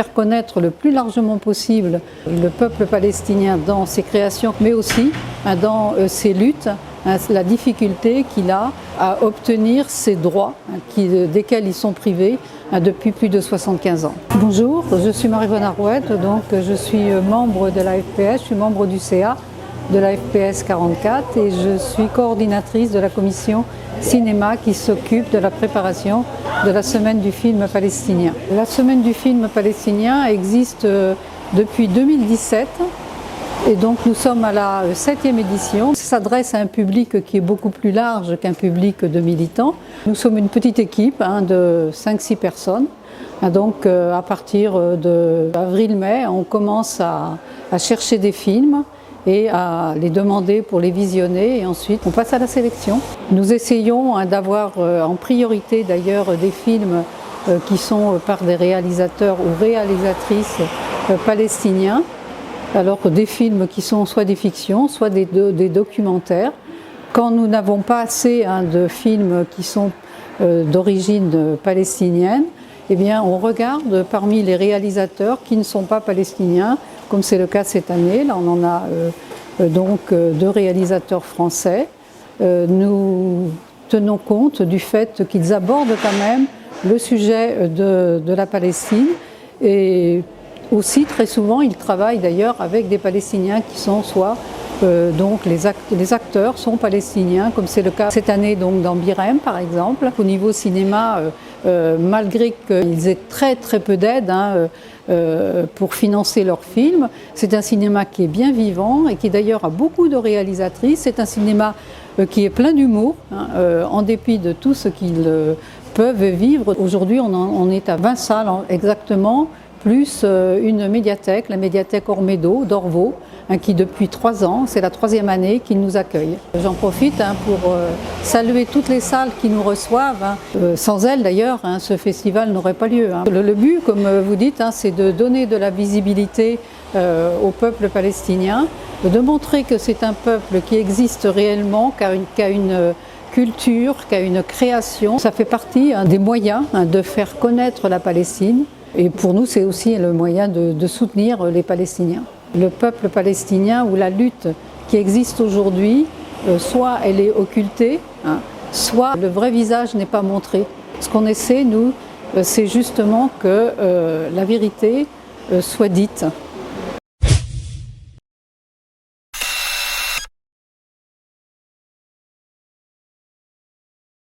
faire connaître le plus largement possible le peuple palestinien dans ses créations, mais aussi dans ses luttes, la difficulté qu'il a à obtenir ses droits desquels ils sont privés depuis plus de 75 ans. Bonjour, je suis Marie-Vonne Arouette, donc je suis membre de la FPS, je suis membre du CA de la FPS 44 et je suis coordinatrice de la commission cinéma qui s'occupe de la préparation de la semaine du film palestinien. La semaine du film palestinien existe depuis 2017 et donc nous sommes à la 7e édition. Ça s'adresse à un public qui est beaucoup plus large qu'un public de militants. Nous sommes une petite équipe de 5-6 personnes. Donc à partir d'avril-mai, on commence à chercher des films et à les demander pour les visionner et ensuite on passe à la sélection. Nous essayons d'avoir en priorité d'ailleurs des films qui sont par des réalisateurs ou réalisatrices palestiniens, alors que des films qui sont soit des fictions, soit des documentaires. Quand nous n'avons pas assez de films qui sont d'origine palestinienne, eh bien on regarde parmi les réalisateurs qui ne sont pas palestiniens, comme c'est le cas cette année. Là, on en a donc 2 réalisateurs français. Nous tenons compte du fait qu'ils abordent quand même le sujet de la Palestine et aussi très souvent ils travaillent d'ailleurs avec des Palestiniens qui sont soit donc les acteurs sont palestiniens, comme c'est le cas cette année donc dans Birem par exemple. Au niveau cinéma, malgré qu'ils aient très peu d'aide pour financer leurs films, c'est un cinéma qui est bien vivant et qui d'ailleurs a beaucoup de réalisatrices. C'est un cinéma qui est plein d'humour, en dépit de tout ce qu'ils peuvent vivre. Aujourd'hui on est à 20 salles exactement, plus une médiathèque, la médiathèque Ormedo d'Orvaux, qui depuis 3 ans, c'est la 3e année qu'ils nous accueillent. J'en profite pour saluer toutes les salles qui nous reçoivent. Sans elles d'ailleurs, ce festival n'aurait pas lieu. Le but, comme vous dites, c'est de donner de la visibilité au peuple palestinien, de montrer que c'est un peuple qui existe réellement, qui a une culture, qui a une création. Ça fait partie des moyens de faire connaître la Palestine. Et pour nous, c'est aussi le moyen de soutenir les Palestiniens. Le peuple palestinien ou la lutte qui existe aujourd'hui, soit elle est occultée, soit le vrai visage n'est pas montré. Ce qu'on essaie, nous, c'est justement que la vérité soit dite.